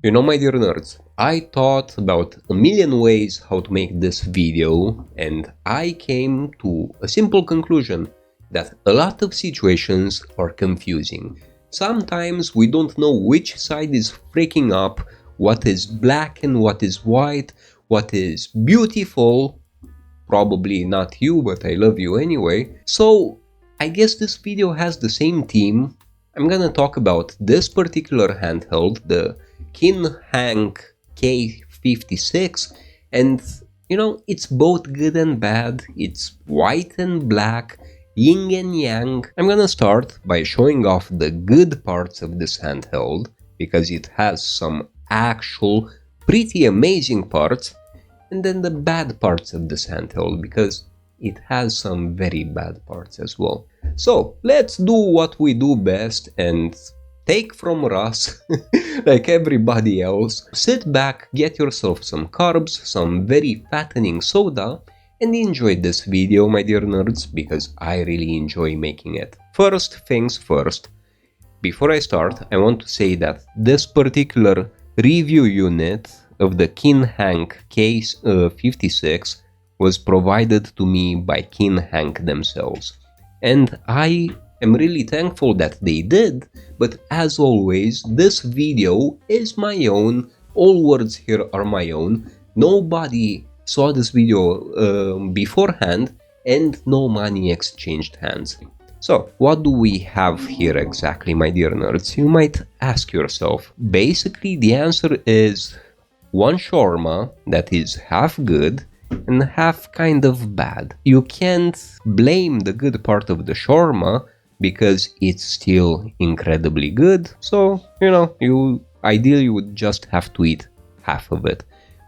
You know, my dear nerds, I thought about a million ways how to make this video, and I came to a simple conclusion that a lot of situations are confusing. Sometimes we don't know which side is freaking up, what is black and what is white, what is beautiful. Probably not you, but I love you anyway. So I guess this video has the same theme. I'm gonna talk about this particular handheld, the Kinhank K56, and you know, it's both good and bad, it's white and black, yin and yang. I'm gonna start by showing off the good parts of this handheld, because it has some actual pretty amazing parts, and then the bad parts of this handheld, because it has some very bad parts as well. So let's do what we do best and take from Russ, like everybody else. Sit back, get yourself some carbs, some very fattening soda, and enjoy this video, my dear nerds, because I really enjoy making it. First things first, before I start, I want to say that this particular review unit of the Kinhank K56 was provided to me by Kinhank themselves. And I am really thankful that they did, but as always, this video is my own, all words here are my own, nobody saw this video beforehand, and no money exchanged hands. So, what do we have here exactly, my dear nerds? You might ask yourself. Basically, the answer is one shawarma that is half good and half kind of bad. You can't blame the good part of the shawarma because it's still incredibly good. So, you know, ideally you would just have to eat half of it.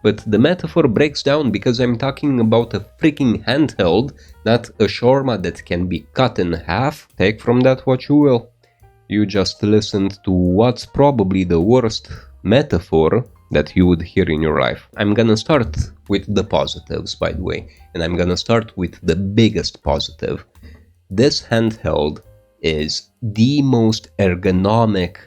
But the metaphor breaks down because I'm talking about a freaking handheld, not a shawarma that can be cut in half. Take from that what you will. You just listened to what's probably the worst metaphor that you would hear in your life. I'm gonna start with the positives, by the way, and I'm gonna start with the biggest positive. This handheld is the most ergonomic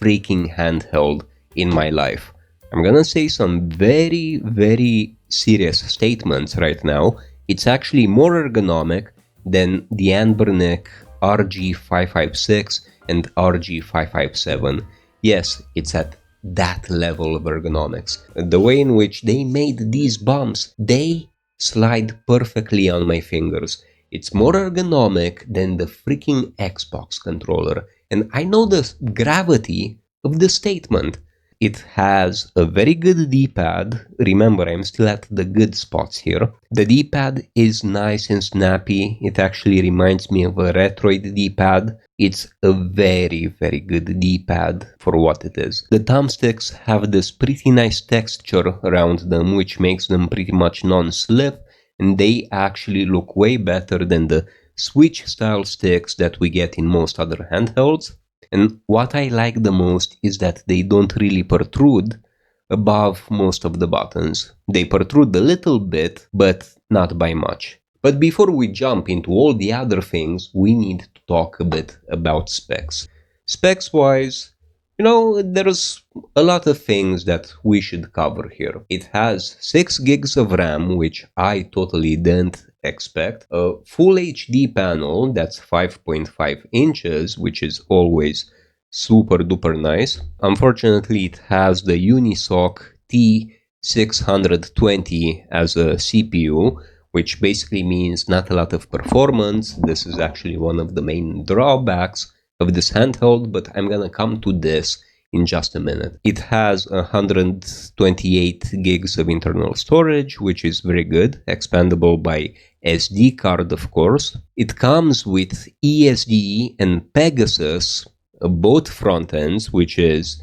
freaking handheld in my life. I'm gonna say some very, very serious statements right now. It's actually more ergonomic than the Anbernic RG556 and RG557. Yes, it's at that level of ergonomics. The way in which they made these bumps, they slide perfectly on my fingers. It's more ergonomic than the freaking Xbox controller. And I know the gravity of the statement. It has a very good D-pad. Remember, I'm still at the good spots here. The D-pad is nice and snappy. It actually reminds me of a Retroid D-pad. It's a very, very good D-pad for what it is. The thumbsticks have this pretty nice texture around them, which makes them pretty much non-slip, and they actually look way better than the Switch-style sticks that we get in most other handhelds. And what I like the most is that they don't really protrude above most of the buttons. They protrude a little bit, but not by much. But before we jump into all the other things, we need to talk a bit about specs. Specs-wise, you know, there's a lot of things that we should cover here. It has 6 gigs of RAM, which I totally didn't expect. A full HD panel that's 5.5 inches, which is always super duper nice. Unfortunately, it has the Unisoc T620 as a CPU, which basically means not a lot of performance. This is actually one of the main drawbacks of this handheld, but I'm gonna come to this in just a minute. It has 128 gigs of internal storage, which is very good, expandable by SD card, of course. It comes with ESD and Pegasus, both front ends, which is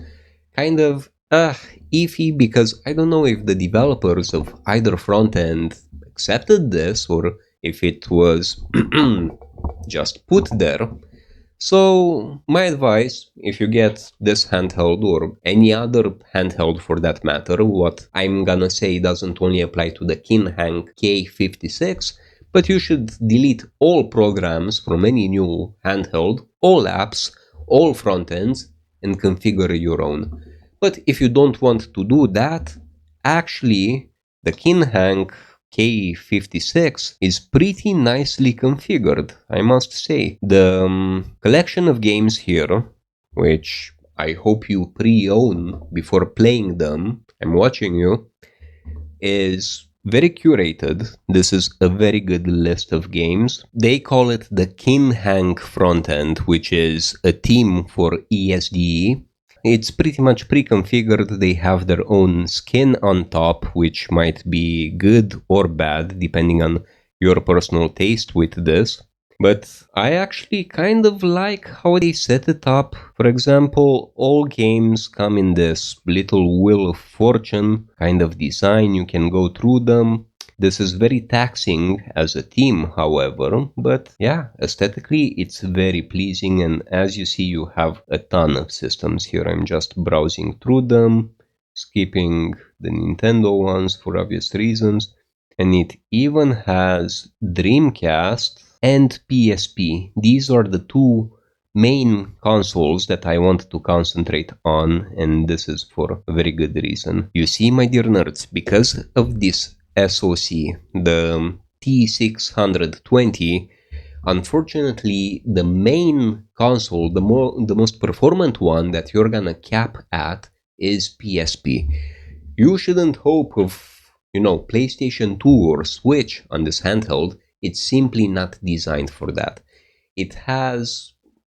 kind of iffy because I don't know if the developers of either front end accepted this or if it was just put there. So my advice, if you get this handheld or any other handheld for that matter, what I'm gonna say doesn't only apply to the Kinhank K56, but you should delete all programs from any new handheld, all apps, all front ends, and configure your own. But if you don't want to do that, actually the Kinhank K56 is pretty nicely configured, I must say. The collection of games here, which I hope you pre-own before playing them, I'm watching you, is very curated. This is a very good list of games. They call it the Kinhank frontend, which is a team for ESDE. It's pretty much pre-configured. They have their own skin on top, which might be good or bad, depending on your personal taste with this. But I actually kind of like how they set it up. For example, all games come in this little wheel of fortune kind of design. You can go through them. This is very taxing as a team, however, but yeah, aesthetically it's very pleasing, and as you see, you have a ton of systems here. I'm just browsing through them, skipping the Nintendo ones for obvious reasons, and it even has Dreamcast and PSP. These are the two main consoles that I want to concentrate on, and this is for a very good reason. You see, my dear nerds, because of this SoC, the T620, unfortunately, the main console, the most performant one that you're gonna cap at is PSP. You shouldn't hope of, PlayStation 2 or Switch on this handheld. It's simply not designed for that. It has,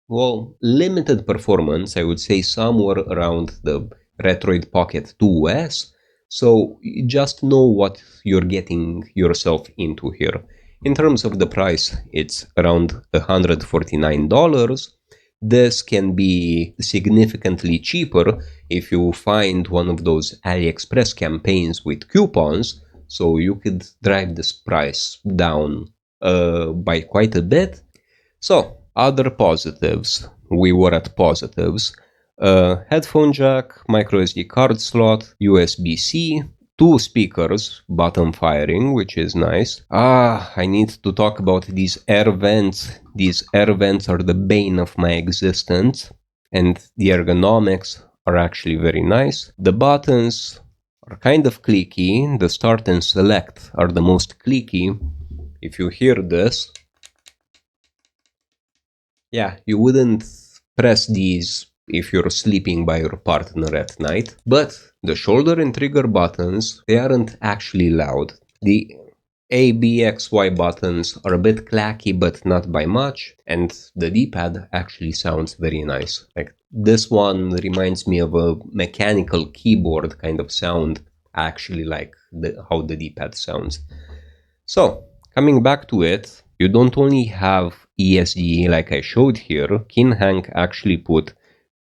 limited performance, I would say somewhere around the Retroid Pocket 2S, so you just know what you're getting yourself into here. In terms of the price, it's around $149. This can be significantly cheaper if you find one of those AliExpress campaigns with coupons, so you could drive this price down by quite a bit. So, other positives. We were at positives. Headphone jack, microSD card slot, USB-C, 2 speakers, bottom firing, which is nice. I need to talk about these air vents. These air vents are the bane of my existence, and the ergonomics are actually very nice. The buttons are kind of clicky. The start and select are the most clicky. If you hear this, yeah, you wouldn't press these if you're sleeping by your partner at night, but the shoulder and trigger buttons, they aren't actually loud. The A, B, X, Y buttons are a bit clacky, but not by much, and the D-pad actually sounds very nice. Like, this one reminds me of a mechanical keyboard kind of sound. I actually like how the D-pad sounds. So, coming back to it, you don't only have ESD like I showed here. Kinhank actually put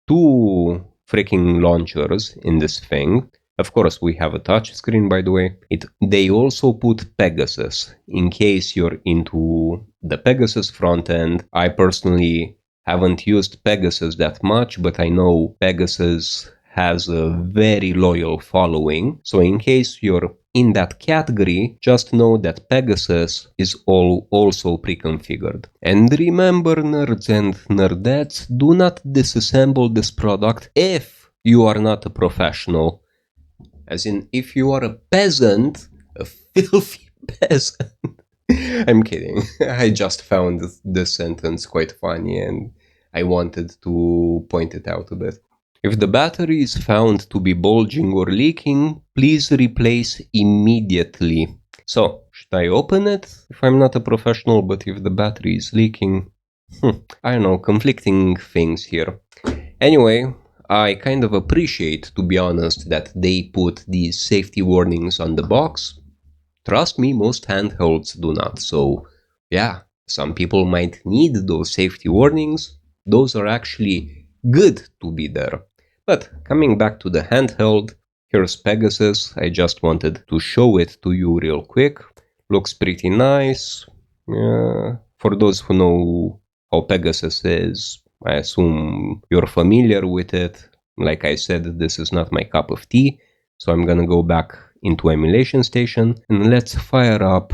2 freaking launchers in this thing. Of course, we have a touch screen, by the way. They also put Pegasus, in case you're into the Pegasus front end. I personally haven't used Pegasus that much, but I know Pegasus has a very loyal following. So in case you're in that category, just know that Pegasus is also pre-configured. And remember, nerds and nerdettes, do not disassemble this product if you are not a professional. As in, if you are a peasant, a filthy peasant. I'm kidding. I just found this sentence quite funny and I wanted to point it out a bit. If the battery is found to be bulging or leaking, please replace immediately. So, should I open it if I'm not a professional, but if the battery is leaking? I don't know, conflicting things here. Anyway, I kind of appreciate, to be honest, that they put these safety warnings on the box. Trust me, most handhelds do not, so yeah, some people might need those safety warnings. Those are actually good to be there. But coming back to the handheld, here's Pegasus. I just wanted to show it to you real quick. Looks pretty nice. For those who know how Pegasus is, I assume you're familiar with it. Like I said, this is not my cup of tea, so I'm gonna go back into Emulation Station and let's fire up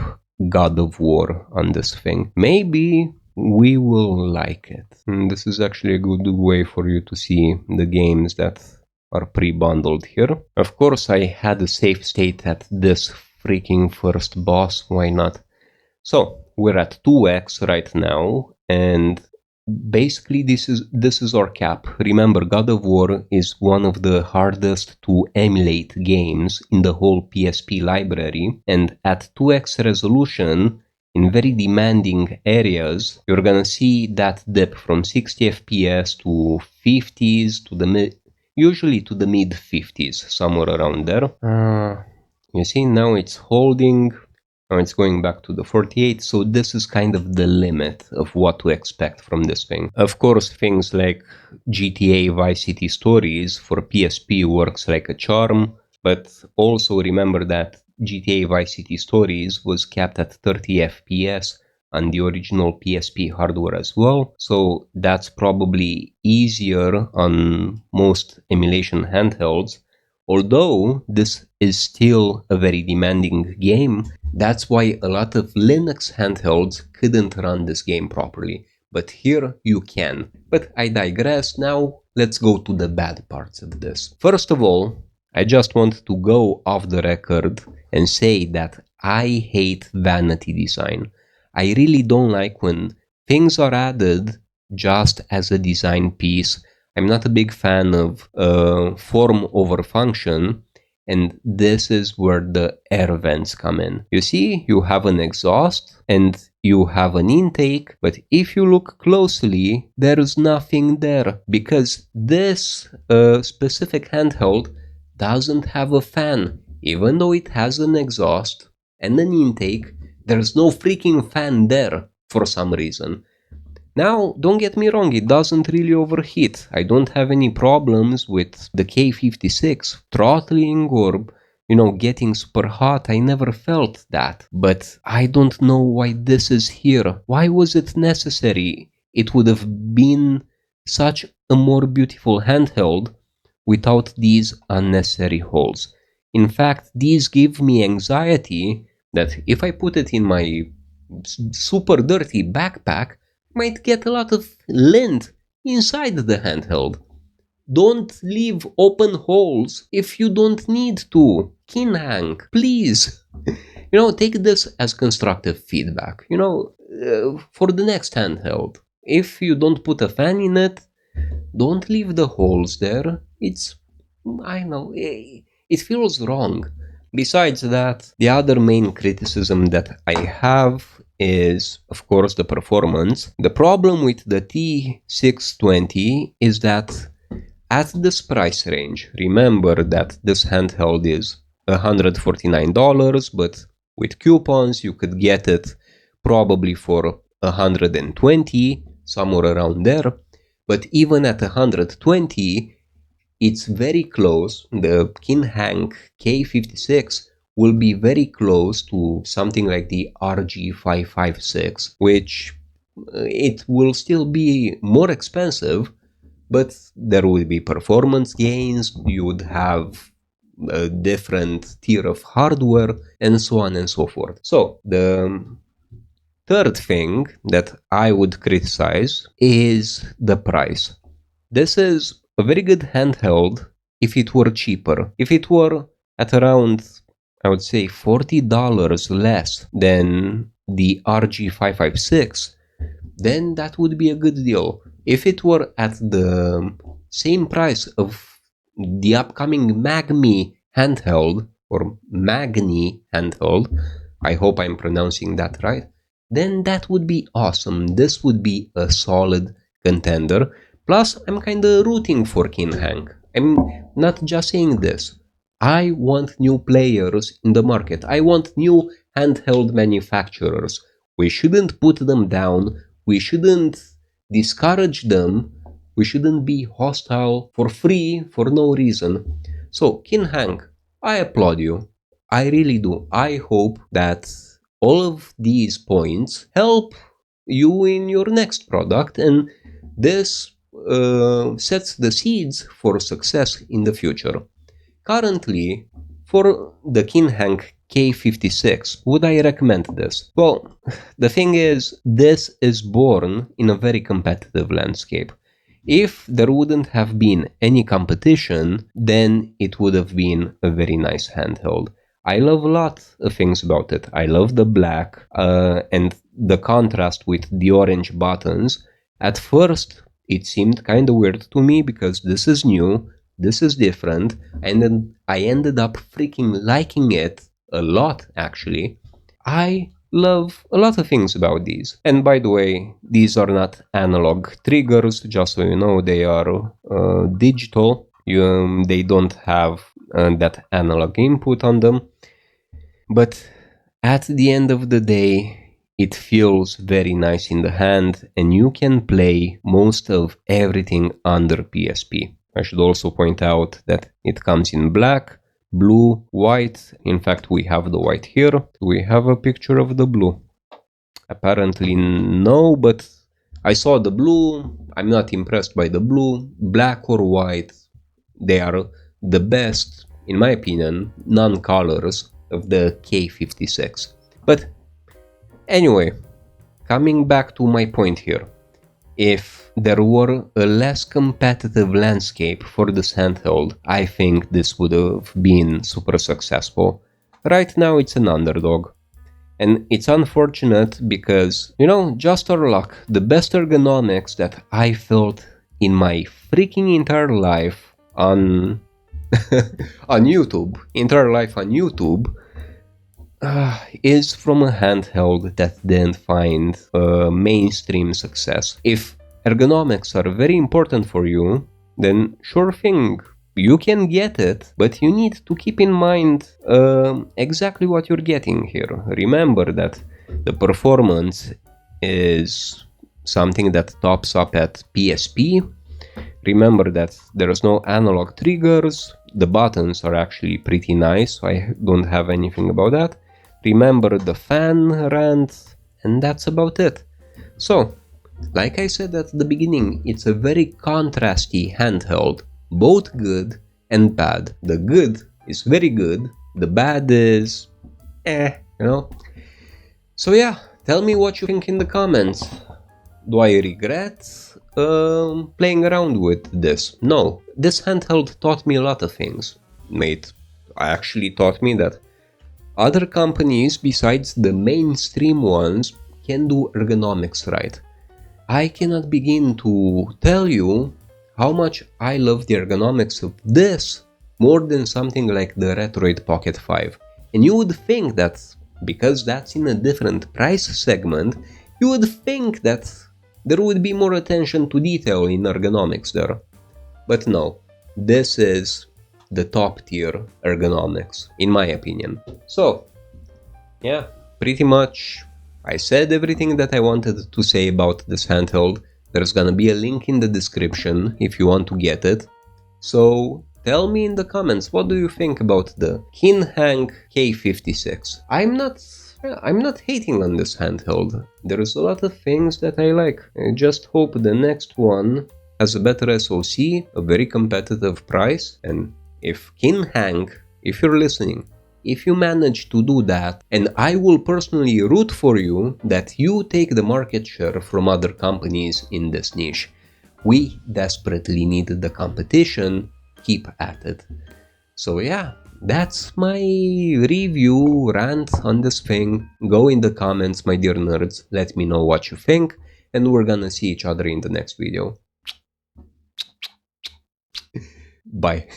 God of War on this thing. Maybe we will like it. And this is actually a good way for you to see the games that are pre-bundled here. Of course, I had a save state at this freaking first boss, why not? So we're at 2x right now, and basically this is our cap. Remember, God of War is one of the hardest to emulate games in the whole PSP library, and at 2x resolution in very demanding areas, you're gonna see that dip from 60 FPS to 50s to the usually to the mid 50s, somewhere around there. You see, now it's holding. Now it's going back to the 48, so this is kind of the limit of what to expect from this thing. Of course, things like GTA Vice City Stories for PSP works like a charm, but also remember that GTA Vice City Stories was capped at 30 FPS on the original PSP hardware as well, so that's probably easier on most emulation handhelds. Although this is still a very demanding game, that's why a lot of Linux handhelds couldn't run this game properly. But here you can. But I digress. Now let's go to the bad parts of this. First of all, I just want to go off the record and say that I hate vanity design. I really don't like when things are added just as a design piece. I'm not a big fan of form over function, and this is where the air vents come in. You see, you have an exhaust and you have an intake, but if you look closely, there's nothing there because this specific handheld doesn't have a fan. Even though it has an exhaust and an intake, there's no freaking fan there for some reason. Now, don't get me wrong, it doesn't really overheat. I don't have any problems with the K56 throttling or, getting super hot. I never felt that. But I don't know why this is here. Why was it necessary? It would have been such a more beautiful handheld without these unnecessary holes. In fact, these give me anxiety that if I put it in my super dirty backpack, might get a lot of lint inside the handheld. Don't leave open holes if you don't need to. Kinhank, please. Take this as constructive feedback. For the next handheld. If you don't put a fan in it, don't leave the holes there. It feels wrong. Besides that, the other main criticism that I have is, of course, the performance. The problem with the T620 is that at this price range, remember that this handheld is $149, but with coupons you could get it probably for $120, somewhere around there. But even at $120, it's very close. The Kinhank K56 will be very close to something like the RG556, which it will still be more expensive, but there will be performance gains, you would have a different tier of hardware, and so on and so forth. So the third thing that I would criticize is the price. This is a very good handheld if it were cheaper. If it were at around, I would say, $40 less than the RG556, then that would be a good deal. If it were at the same price of the upcoming Magni handheld, or Magni handheld, I hope I'm pronouncing that right, then that would be awesome. This would be a solid contender. Plus, I'm kinda rooting for Kinhank. I'm not just saying this. I want new players in the market. I want new handheld manufacturers. We shouldn't put them down. We shouldn't discourage them. We shouldn't be hostile for free for no reason. So, Kinhank, I applaud you. I really do. I hope that all of these points help you in your next product, and this sets the seeds for success in the future. Currently, for the Kinhank K56, would I recommend this? Well, the thing is, this is born in a very competitive landscape. If there wouldn't have been any competition, then it would have been a very nice handheld. I love a lot of things about it. I love the black and the contrast with the orange buttons. At first, it seemed kind of weird to me because this is new, this is different, and then I ended up freaking liking it a lot, actually. I love a lot of things about these. And by the way, these are not analog triggers, just so you know, they are digital. They don't have that analog input on them. But at the end of the day, it feels very nice in the hand, and you can play most of everything under PSP. I should also point out that it comes in black, blue, white. In fact, we have the white here. We have a picture of the blue. Apparently no, but I saw the blue. I'm not impressed by the blue. Black or white, they are the best, in my opinion, non-colors of the K56. But anyway, coming back to my point here. If there were a less competitive landscape for this handheld, I think this would have been super successful. Right now it's an underdog. And it's unfortunate because, just our luck, the best ergonomics that I felt in my freaking entire life on on YouTube, is from a handheld that didn't find mainstream success. If ergonomics are very important for you, then sure thing, you can get it, but you need to keep in mind exactly what you're getting here. Remember that the performance is something that tops up at PSP. Remember that there's no analog triggers. The buttons are actually pretty nice, so I don't have anything about that. Remember the fan rant, and that's about it. So, like I said at the beginning, it's a very contrasty handheld, both good and bad. The good is very good, the bad is So yeah, tell me what you think in the comments. Do I regret playing around with this? No, this handheld taught me a lot of things. It actually taught me that other companies besides the mainstream ones can do ergonomics right. I cannot begin to tell you how much I love the ergonomics of this more than something like the Retroid Pocket 5. And you would think that, because that's in a different price segment, you would think that there would be more attention to detail in ergonomics there. But no, this is the top tier ergonomics, in my opinion. So, yeah, pretty much I said everything that I wanted to say about this handheld. There's gonna be a link in the description if you want to get it. So tell me in the comments, what do you think about the Kinhank K56? I'm not hating on this handheld. There's a lot of things that I like. I just hope the next one has a better SoC, a very competitive price, and if Kinhank, if you're listening, if you manage to do that, and I will personally root for you that you take the market share from other companies in this niche. We desperately need the competition, keep at it. So yeah, that's my review rant on this thing. Go in the comments, my dear nerds, let me know what you think, and we're gonna see each other in the next video. Bye.